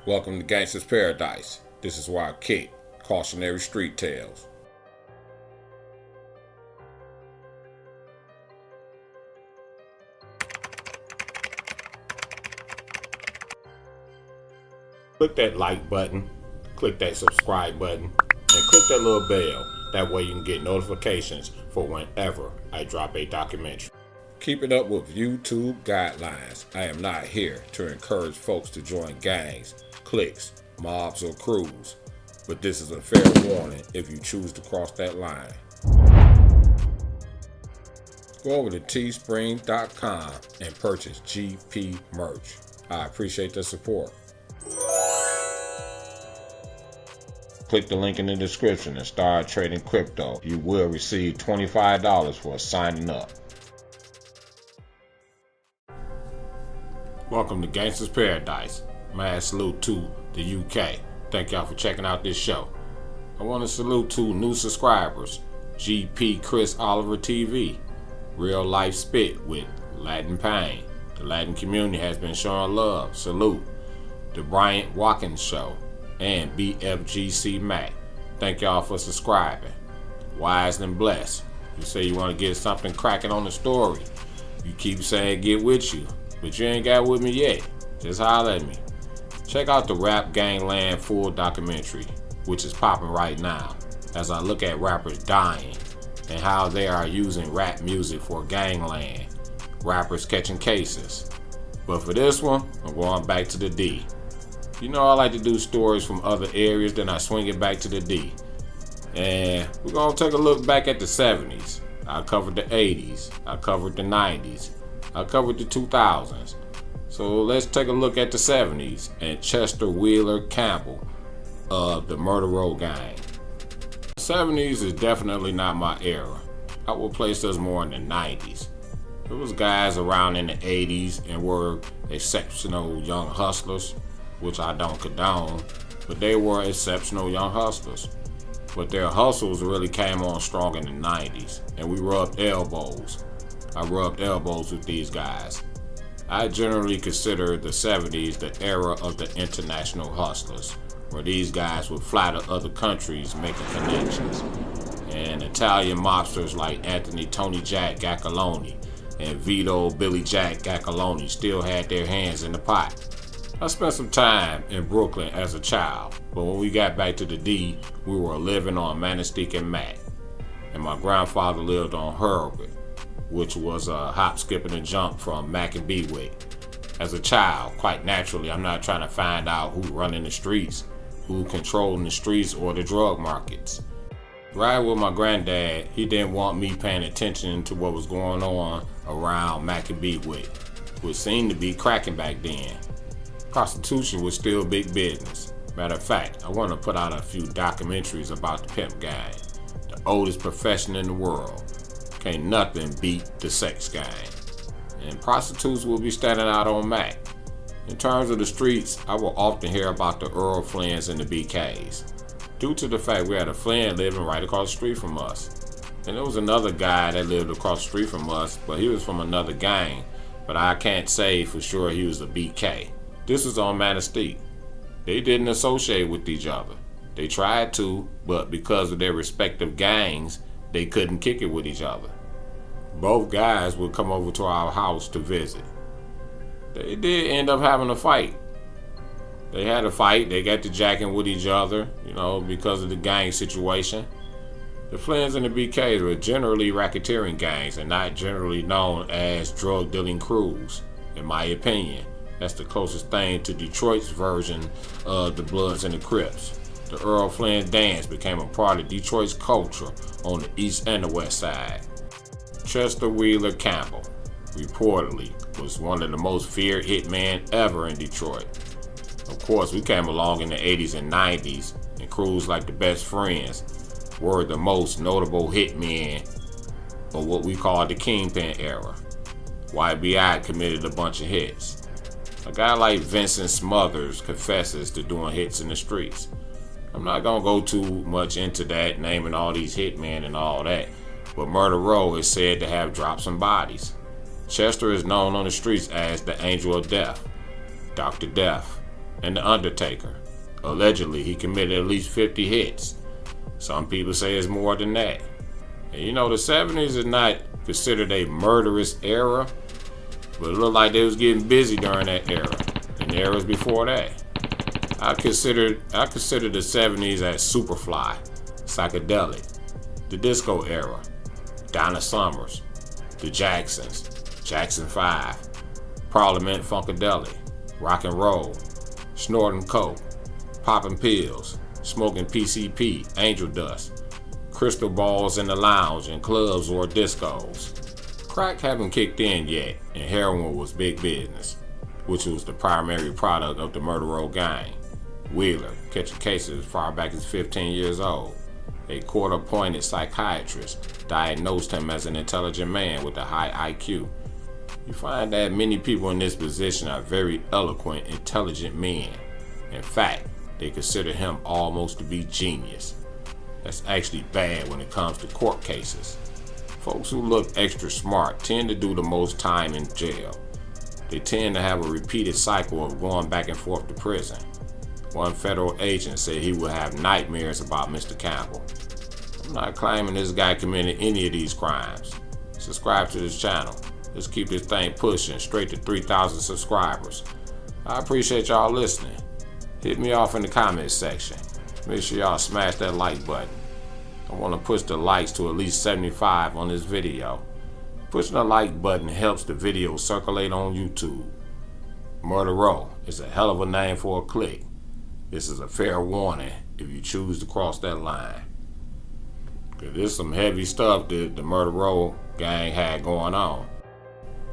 Welcome to Gangsta's Paradise. This is where I kick Cautionary Street Tales. Click that like button, click that subscribe button, and click that little bell. That way you can get notifications for whenever I drop a documentary. Keep it up with YouTube guidelines. I am not here to encourage folks to join gangs, cliques, mobs, or crews, but this is a fair warning if you choose to cross that line. Go over to teespring.com and purchase GP merch. I appreciate the support. Click the link in the description and start trading crypto. You will receive $25 for signing up. Welcome to Gangsta's Paradise. Mad salute to the UK. Thank y'all for checking out this show. I want to salute to new subscribers. GP Chris Oliver TV. Real Life Spit with Latin Pain. The Latin community has been showing love. Salute. The Bryant Watkins Show. And BFGC Mac. Thank y'all for subscribing. Wise and Blessed. You say you want to get something cracking on the story. You keep saying get with you, but you ain't got with me yet. Just holler at me. Check out the Rap Gangland full documentary, which is popping right now, as I look at rappers dying and how they are using rap music for gangland, rappers catching cases. But for this one, I'm going back to the D. You know I like to do stories from other areas, then I swing it back to the D. And we're going to take a look back at the 70s. I covered the 80s. I covered the 90s. I covered the 2000s. So let's take a look at the 70s and Chester Wheeler Campbell of the Murder Row Gang. The 70s is definitely not my era. I would place us more in the 90s. There was guys around in the 80s and were exceptional young hustlers, which I don't condone, but they were exceptional young hustlers. But their hustles really came on strong in the 90s, and we rubbed elbows. I rubbed elbows with these guys. I generally consider the 70s the era of the international hustlers, where these guys would fly to other countries making connections. And Italian mobsters like Anthony Tony Jack Gaccalone and Vito Billy Jack Gaccalone still had their hands in the pot. I spent some time in Brooklyn as a child, but when we got back to the D, we were living on Manistique and Mac. And my grandfather lived on Herbert, which was a hop, skip, and a jump from Mac and Bewick. As a child, quite naturally, I'm not trying to find out who running the streets, who controlling the streets or the drug markets. Riding with my granddad, he didn't want me paying attention to what was going on around Mac and Bewick, which seemed to be cracking back then. Prostitution was still big business. Matter of fact, I want to put out a few documentaries about the pimp gang, the oldest profession in the world. Can't nothing beat the sex gang. And prostitutes will be standing out on Mac. In terms of the streets, I will often hear about the Earl Flynn's and the BKs, due to the fact we had a Flynn living right across the street from us. And there was another guy that lived across the street from us, but he was from another gang, but I can't say for sure he was a BK. This was on Manistique. They didn't associate with each other. They tried to, but because of their respective gangs, they couldn't kick it with each other. Both guys would come over to our house to visit. They did end up having a fight. They had a fight. They got to jacking with each other, because of the gang situation. The Flynn's and the BKs were generally racketeering gangs and not generally known as drug dealing crews, in my opinion. That's the closest thing to Detroit's version of the Bloods and the Crips. The Earl Flynn dance became a part of Detroit's culture on the east and the west side. Chester Wheeler Campbell, reportedly, was one of the most feared hitmen ever in Detroit. Of course, we came along in the 80s and 90s, and crews like the Best Friends were the most notable hitmen of what we call the Kingpin era. YBI committed a bunch of hits. A guy like Vincent Smothers confesses to doing hits in the streets. I'm not going to go too much into that, naming all these hitmen and all that, but Murder Row is said to have dropped some bodies. Chester is known on the streets as the Angel of Death, Dr. Death, and The Undertaker. Allegedly, he committed at least 50 hits. Some people say it's more than that. And you know, the 70s is not considered a murderous era, but it looked like they was getting busy during that era and the eras before that. I consider the 70s as Superfly, psychedelic, the disco era, Donna Summers, the Jacksons, Jackson 5, Parliament Funkadelic, rock and roll, snorting coke, popping pills, smoking PCP, angel dust, crystal balls in the lounge and clubs or discos. Crack hadn't kicked in yet, and heroin was big business, which was the primary product of the Murder Row gang. Wheeler, catching cases as far back as 15 years old. A court-appointed psychiatrist diagnosed him as an intelligent man with a high IQ. You find that many people in this position are very eloquent, intelligent men. In fact, they consider him almost to be genius. That's actually bad when it comes to court cases. Folks who look extra smart tend to do the most time in jail. They tend to have a repeated cycle of going back and forth to prison. One federal agent said he would have nightmares about Mr. Campbell. I'm not claiming this guy committed any of these crimes. Subscribe to this channel. Let's keep this thing pushing straight to 3,000 subscribers. I appreciate y'all listening. Hit me off in the comments section. Make sure y'all smash that like button. I want to push the likes to at least 75 on this video. Pushing the like button helps the video circulate on YouTube. Murder Row is a hell of a name for a clique. This is a fair warning if you choose to cross that line. Cause there's some heavy stuff that the Murder Row gang had going on.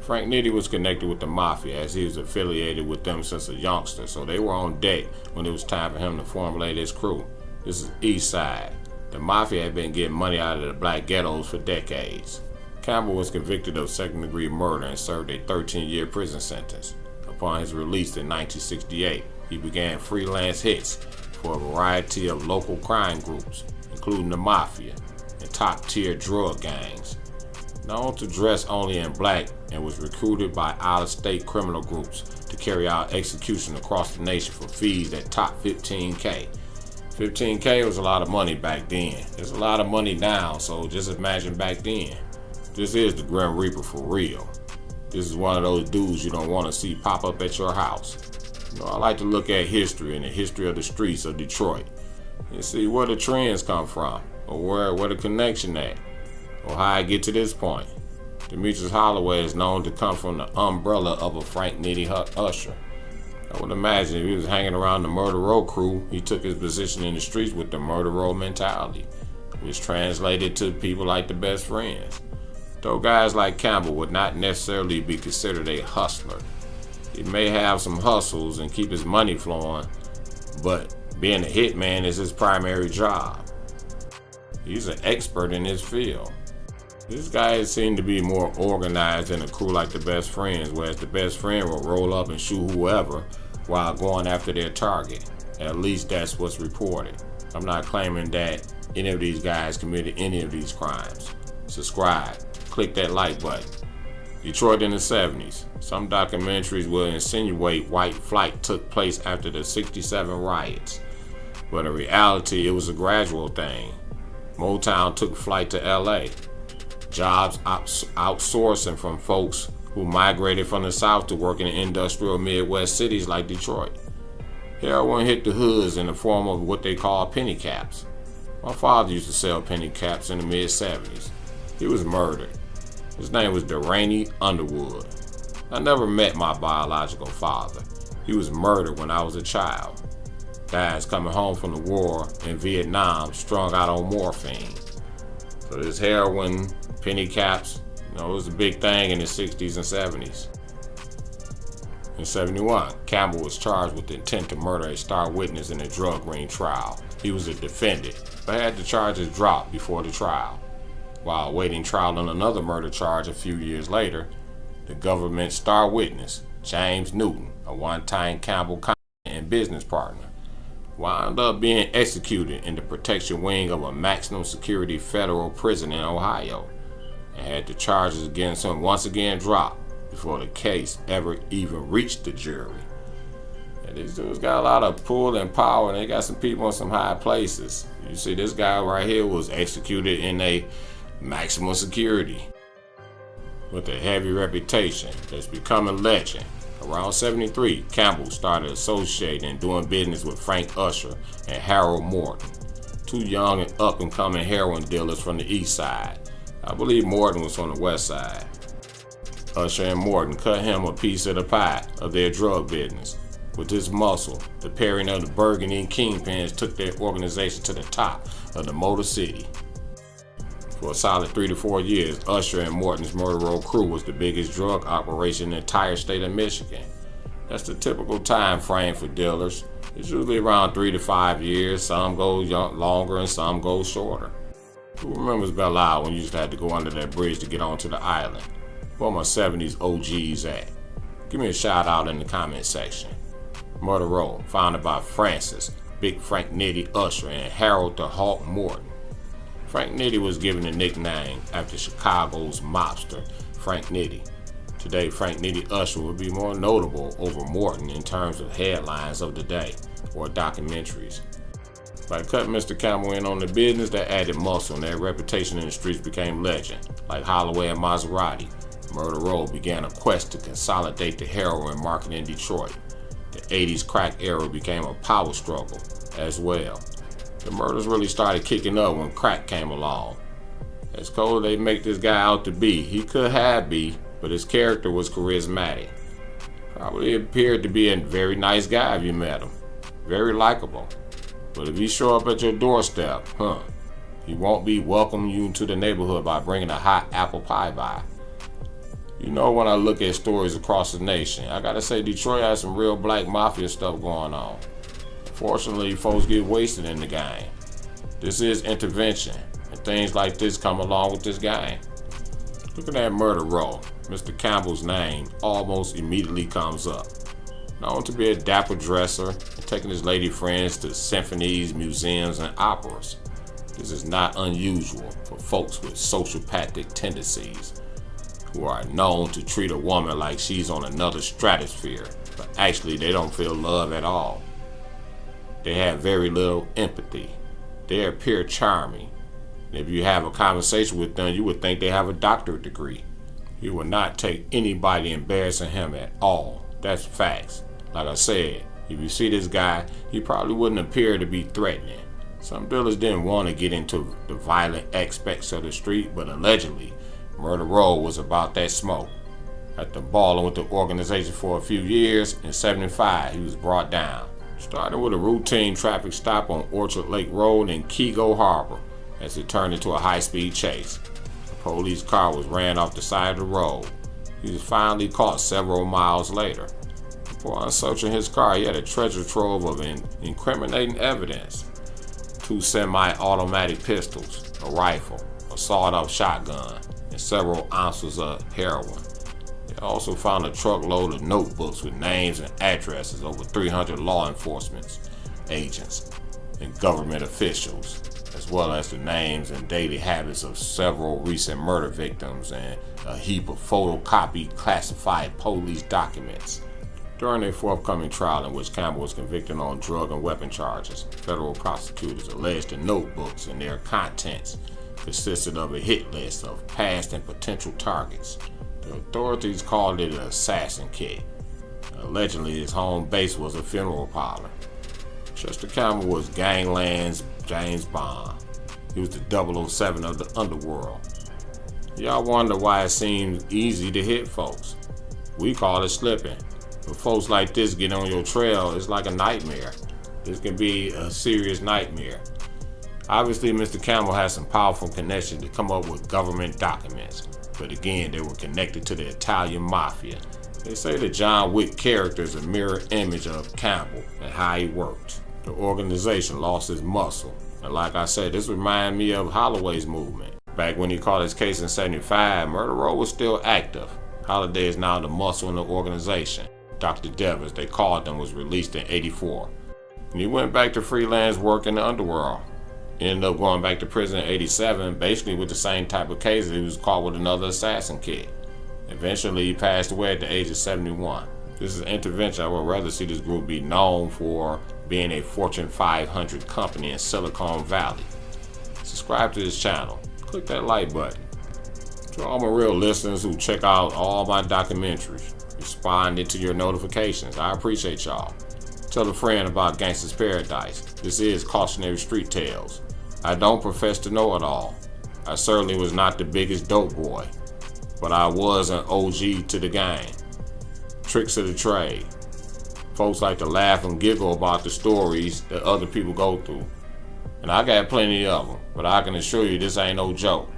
Frank Nitti was connected with the Mafia as he was affiliated with them since a youngster, so they were on deck when it was time for him to formulate his crew. This is East Side. The Mafia had been getting money out of the black ghettos for decades. Campbell was convicted of second-degree murder and served a 13-year prison sentence. Upon his release in 1968, he began freelance hits for a variety of local crime groups, including the Mafia and top-tier drug gangs. Known to dress only in black and was recruited by out-of-state criminal groups to carry out execution across the nation for fees that topped $15K. $15K was a lot of money back then. There's a lot of money now, so just imagine back then. This is the Grim Reaper for real. This is one of those dudes you don't want to see pop up at your house. You know, I like to look at history and the history of the streets of Detroit and see where the trends come from, or where the connection at, or how I get to this point. Demetrius Holloway is known to come from the umbrella of a Frank Nitti usher. I would imagine if he was hanging around the Murder Row crew, he took his position in the streets with the Murder Row mentality, which translated to people like the best friends. Though guys like Campbell would not necessarily be considered a hustler. He may have some hustles and keep his money flowing, but being a hitman is his primary job. He's an expert in his field. This guy seemed to be more organized than a crew like the Best Friends, whereas the Best Friend will roll up and shoot whoever while going after their target. At least that's what's reported. I'm not claiming that any of these guys committed any of these crimes. Subscribe. Click that like button. Detroit in the 70s. Some documentaries will insinuate white flight took place after the 67 riots. But in reality, it was a gradual thing. Motown took flight to LA. Jobs outsourcing from folks who migrated from the South to work in industrial Midwest cities like Detroit. Heroin hit the hoods in the form of what they call penny caps. My father used to sell penny caps in the mid-70s. He was murdered. His name was Delaney Underwood. I never met my biological father. He was murdered when I was a child. Guys coming home from the war in Vietnam strung out on morphine. So this heroin, penny caps, it was a big thing in the 60s and 70s. In 71, Campbell was charged with the intent to murder a star witness in a drug ring trial. He was a defendant, but had the charges dropped before the trial. While awaiting trial on another murder charge a few years later, the government's star witness, James Newton, a one-time Campbell client and business partner, wound up being executed in the protection wing of a maximum security federal prison in Ohio, and had the charges against him once again dropped before the case ever even reached the jury. These dudes got a lot of pull and power, and they got some people in some high places. You see, this guy right here was executed in a maximum security with a heavy reputation that's becoming legend. Around 73, Campbell started associating and doing business with Frank Usher and Harold Morton, two young and up-and-coming heroin dealers from the east side. I believe Morton was from the west side. Usher and Morton cut him a piece of the pie of their drug business. With his muscle, the pairing of the Burgundy and Kingpins took their organization to the top of the Motor City. For a solid 3 to 4 years, Usher and Morton's Murder Row crew was the biggest drug operation in the entire state of Michigan. That's the typical time frame for dealers. It's usually around 3 to 5 years. Some go longer and some go shorter. Who remembers Belle Isle when you just had to go under that bridge to get onto the island? Where my 70s OGs at? Give me a shout out in the comment section. Murder Row, founded by Francis, Big Frank Nitty Usher, and Harold the Hawk Morton. Frank Nitty was given the nickname after Chicago's mobster, Frank Nitty. Today, Frank Nitty Usher would be more notable over Morton in terms of headlines of the day or documentaries. By cutting Mr. Campbell in on the business, that added muscle and their reputation in the streets became legend. Like Holloway and Maserati, Murder Row began a quest to consolidate the heroin market in Detroit. The 80s crack era became a power struggle as well. The murders really started kicking up when crack came along. As cold as they make this guy out to be, he could have be, but his character was charismatic. Probably appeared to be a very nice guy if you met him. Very likable. But if he show up at your doorstep, he won't be welcoming you into the neighborhood by bringing a hot apple pie by. You know, when I look at stories across the nation, I gotta say Detroit has some real black mafia stuff going on. Fortunately, folks get wasted in the game. This is intervention, and things like this come along with this game. Looking at Murder Row, Mr. Campbell's name almost immediately comes up. Known to be a dapper dresser and taking his lady friends to symphonies, museums, and operas. This is not unusual for folks with sociopathic tendencies who are known to treat a woman like she's on another stratosphere, but actually they don't feel love at all. They have very little empathy. They appear charming. And if you have a conversation with them, you would think they have a doctorate degree. You will not take anybody embarrassing him at all. That's facts. Like I said, if you see this guy, he probably wouldn't appear to be threatening. Some dealers didn't want to get into the violent aspects of the street, but allegedly, Murder Row was about that smoke. After balling with the organization for a few years, in 75 he was brought down. Starting with a routine traffic stop on Orchard Lake Road in Kego Harbor as it turned into a high-speed chase. A police car was ran off the side of the road. He was finally caught several miles later. Upon searching his car, he had a treasure trove of incriminating evidence. 2 semi-automatic pistols, a rifle, a sawed-off shotgun, and several ounces of heroin. They also found a truckload of notebooks with names and addresses of over 300 law enforcement agents and government officials, as well as the names and daily habits of several recent murder victims and a heap of photocopied classified police documents. During a forthcoming trial in which Campbell was convicted on drug and weapon charges, federal prosecutors alleged the notebooks and their contents consisted of a hit list of past and potential targets. The authorities called it an assassin kit. Allegedly, his home base was a funeral parlor. Chester Campbell was Gangland's James Bond. He was the 007 of the underworld. Y'all wonder why it seems easy to hit folks. We call it slipping. When folks like this get on your trail, it's like a nightmare. This can be a serious nightmare. Obviously, Mr. Campbell has some powerful connections to come up with government documents, but again, they were connected to the Italian mafia. They say the John Wick character is a mirror image of Campbell and how he worked. The organization lost its muscle, and like I said, this reminded me of Holloway's movement. Back when he caught his case in 75, Murder Row was still active. Holiday is now the muscle in the organization. Dr. Devers, they called him, was released in 84. And he went back to freelance work in the underworld. He ended up going back to prison in 87, basically with the same type of cases. He was caught with another assassin kit. Eventually, he passed away at the age of 71. This is an intervention. I would rather see this group be known for being a Fortune 500 company in Silicon Valley. Subscribe to this channel. Click that like button. To all my real listeners who check out all my documentaries, responding to your notifications, I appreciate y'all. Tell a friend about GANGSTAS Paradise. This is Cautionary Street Tales. I don't profess to know it all. I certainly was not the biggest dope boy, but I was an OG to the game. Tricks of the trade. Folks like to laugh and giggle about the stories that other people go through. And I got plenty of them, but I can assure you this ain't no joke.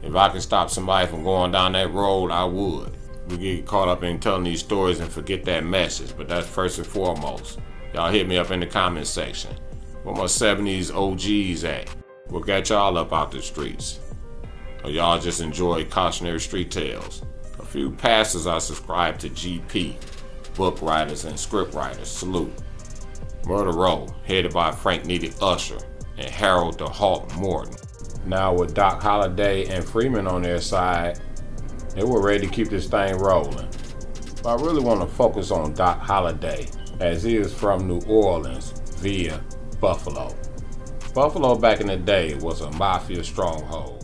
If I can stop somebody from going down that road, I would. We get caught up in telling these stories and forget that message, but that's first and foremost. Y'all hit me up in the comment section. Where my 70s OGs at? What got y'all up out the streets? Or y'all just enjoy Cautionary Street Tales? A few pastors are subscribed to GP, book writers and script writers. Salute. Murder Row, headed by Frank Needed Usher and Harold the Hawk Morton. Now with Doc Holliday and Freeman on their side, they were ready to keep this thing rolling. But I really want to focus on Doc Holliday, as he is from New Orleans via Buffalo. Buffalo back in the day was a mafia stronghold.